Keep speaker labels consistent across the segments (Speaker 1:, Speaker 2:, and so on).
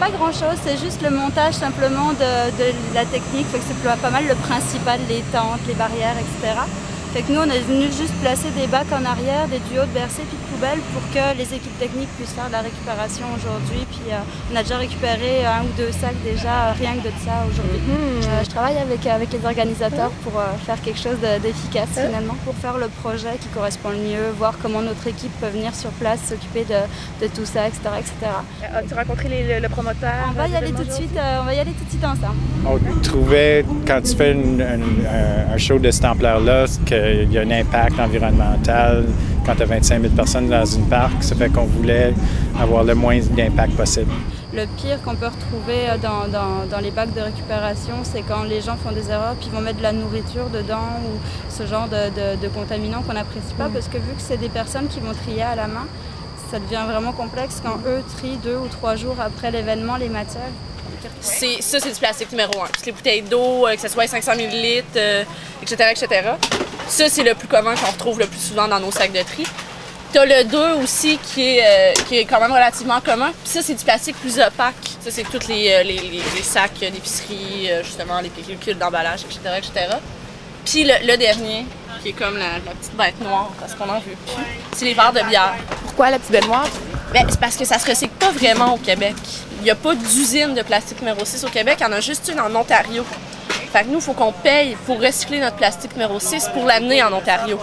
Speaker 1: pas grand-chose, c'est juste le montage simplement de la technique, fait que c'est pas mal le principal, les tentes, les barrières, etc. Fait que nous, on est venu juste placer des bacs en arrière, des tuyaux de bercé puis de poubelles pour que les équipes techniques puissent faire de la récupération aujourd'hui. Puis on a déjà récupéré 1 ou 2 sacs déjà, rien que de ça aujourd'hui. Je travaille avec les organisateurs pour faire quelque chose d'efficace finalement, pour faire le projet qui correspond le mieux, voir comment notre équipe peut venir sur place, s'occuper de tout ça, etc. etc.
Speaker 2: As-tu rencontré le promoteur?
Speaker 1: On va y aller tout de suite ensemble.
Speaker 3: On trouvait, quand tu fais un show de cette ampleur-là, qu'il y a un impact environnemental quand tu as 25 000 personnes dans une parc, ça fait qu'on voulait avoir le moins d'impact possible.
Speaker 1: Le pire qu'on peut retrouver dans les bacs de récupération, c'est quand les gens font des erreurs puis vont mettre de la nourriture dedans ou ce genre de contaminants qu'on n'apprécie pas parce que vu que c'est des personnes qui vont trier à la main, ça devient vraiment complexe quand eux trient 2 ou 3 jours après l'événement les matières.
Speaker 4: Ça, c'est du plastique numéro 1. Toutes les bouteilles d'eau, que ce soit 500 ml, etc., etc. Ça, c'est le plus commun qu'on retrouve le plus souvent dans nos sacs de tri. T'as le 2 aussi qui est quand même relativement commun. Puis ça, c'est du plastique plus opaque. Ça, c'est tous les sacs d'épicerie, justement, les pellicules d'emballage, etc., etc. Puis le dernier, qui est comme la petite bête noire, parce qu'on en veut plus, c'est les verres de bière.
Speaker 2: Pourquoi la petite bête noire?
Speaker 4: Bien, c'est parce que ça se recycle pas vraiment au Québec. Il n'y a pas d'usine de plastique numéro 6 au Québec, il y en a juste une en Ontario. Fait que nous, il faut qu'on paye pour recycler notre plastique numéro 6 pour l'amener en Ontario.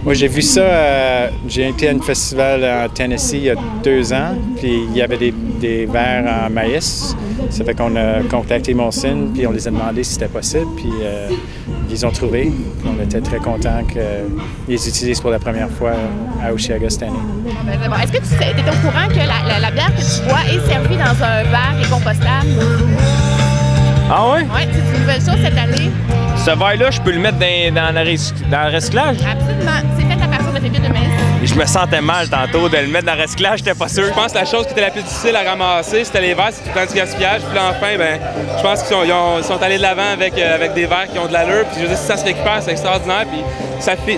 Speaker 3: Moi, j'ai vu ça, j'ai été à un festival en Tennessee il y a 2 ans, puis il y avait des verres en maïs. Ça fait qu'on a contacté Molson, puis on les a demandé si c'était possible, puis ils ont trouvé. Puis on était très contents qu'ils les utilisent pour la première fois à Osheaga cette année.
Speaker 2: Bon. Est-ce que tu étais au courant que la bière que tu bois est servie dans un verre récompostable?
Speaker 5: Ah ouais?
Speaker 2: Oui, c'est une nouvelle chose cette année.
Speaker 5: Ce verre-là, je peux le mettre dans le recyclage?
Speaker 2: Absolument. C'est fait à partir de fibres de maïs.
Speaker 5: Et je me sentais mal tantôt de le mettre dans le recyclage, j'étais pas sûr.
Speaker 6: Je pense que la chose qui était la plus difficile à ramasser, c'était les verres, c'est tout le temps du gaspillage. Puis là, enfin, ben, je pense qu'ils sont allés de l'avant avec des verres qui ont de l'allure. Puis je veux dire, si ça se récupère, c'est extraordinaire. Puis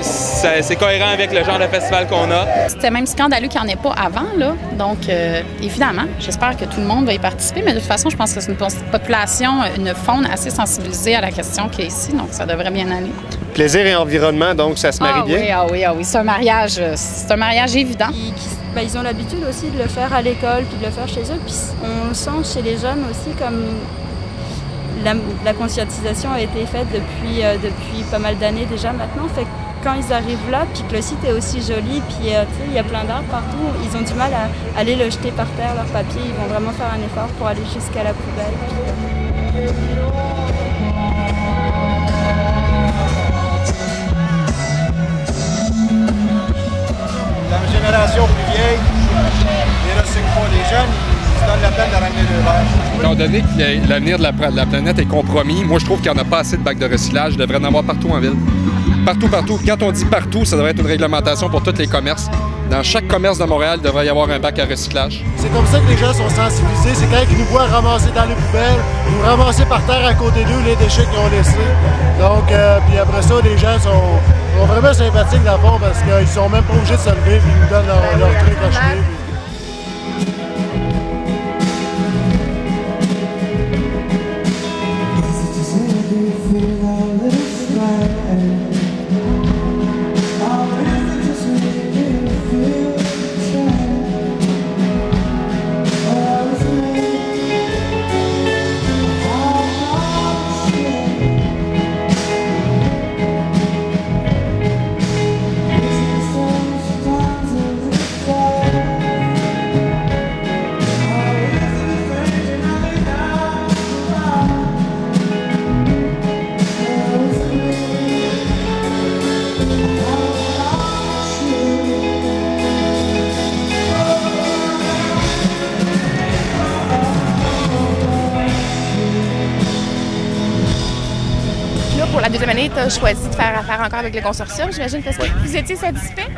Speaker 6: c'est cohérent avec le genre de festival qu'on a.
Speaker 7: C'était même scandaleux qu'il n'y en ait pas avant, là. Donc, évidemment, j'espère que tout le monde va y participer. Mais de toute façon, je pense que c'est une population, une faune assez sensibilisée à la question qu'il y a ici. Donc, ça devrait bien aller.
Speaker 8: Plaisir et environnement, donc ça se marie bien?
Speaker 7: Oui, c'est un mariage évident.
Speaker 1: Ils ont l'habitude aussi de le faire à l'école puis de le faire chez eux. Puis on le sent chez les jeunes aussi comme la conscientisation a été faite depuis pas mal d'années déjà maintenant. Fait que quand ils arrivent là, puis que le site est aussi joli, puis il y a plein d'arbres partout, ils ont du mal à aller le jeter par terre, leur papier. Ils vont vraiment faire un effort pour aller jusqu'à la poubelle.
Speaker 9: La génération plus vieille, les recycle pas. Les jeunes, ils se donnent la peine de ramener le verre.
Speaker 6: Étant donné que l'avenir de la planète est compromis, moi je trouve qu'il n'y en a pas assez de bacs de recyclage. Il devrait en avoir partout en ville. Partout. Quand on dit partout, ça devrait être une réglementation pour tous les commerces. Dans chaque commerce de Montréal, il devrait y avoir un bac à recyclage.
Speaker 9: C'est comme ça que les gens sont sensibilisés. C'est quand ils nous voient ramasser dans les poubelles ou ramasser par terre à côté d'eux les déchets qu'ils ont laissés. Donc, puis après ça, les gens sont vraiment sympathiques dans le fond parce qu'ils sont même pas obligés de se lever et ils nous donnent leur truc à jeter.
Speaker 2: Pour la deuxième année, tu as choisi de faire affaire encore avec le consortium, j'imagine, parce que vous étiez satisfait?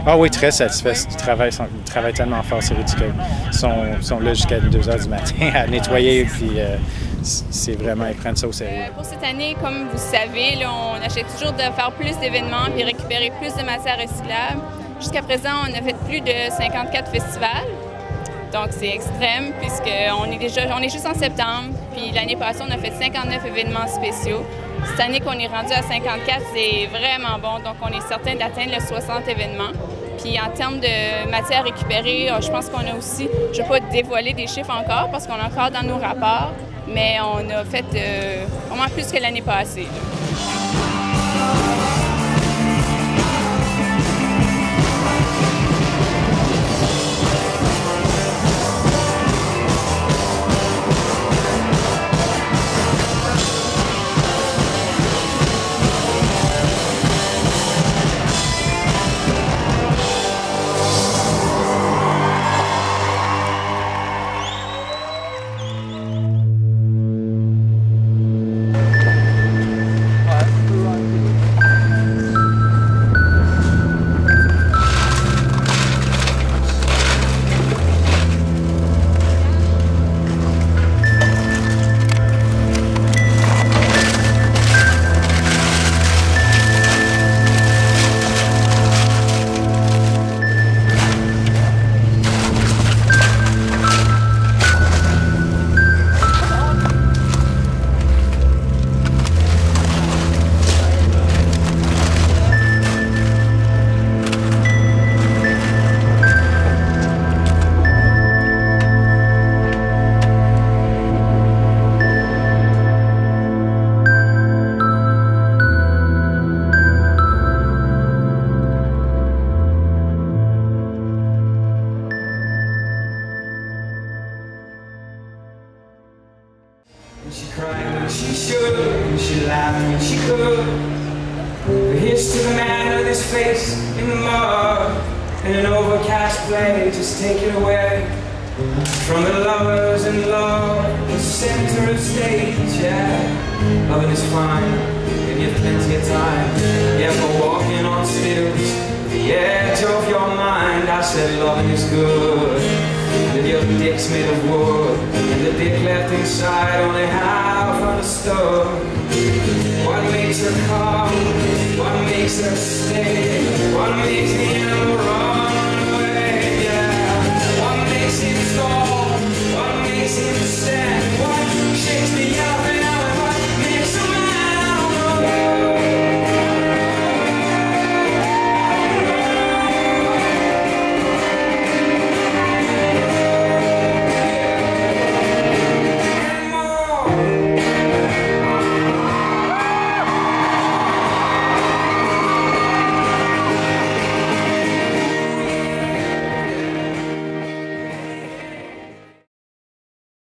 Speaker 3: Ah oui, très satisfait. Ils travaillent tellement fort, c'est ridicule. Ils sont là jusqu'à 2 h du matin à nettoyer, puis c'est vraiment, ils prennent ça au sérieux.
Speaker 10: Pour cette année, comme vous savez, là, on achète toujours de faire plus d'événements puis récupérer plus de matières recyclables. Jusqu'à présent, on a fait plus de 54 festivals. Donc, c'est extrême puisqu'on est juste en septembre. Puis l'année passée, on a fait 59 événements spéciaux. Cette année qu'on est rendu à 54, c'est vraiment bon. Donc, on est certain d'atteindre les 60 événements. Puis en termes de matière récupérée, je pense qu'on a aussi, je ne vais pas dévoiler des chiffres encore parce qu'on est encore dans nos rapports, mais on a fait vraiment plus que l'année passée, là.
Speaker 11: She cried when she should, and she laughed when she could. But here's to the man with his face in the mud, in an overcast play, just take it away. From the lovers in love, the center of stage, yeah. Loving is fine, and you have plenty of time. Yeah, for walking on stills, the edge of your mind. I said loving is good, that your dick's made of wood, and the dick left inside only half understood. What makes her come? What makes her stay? What makes me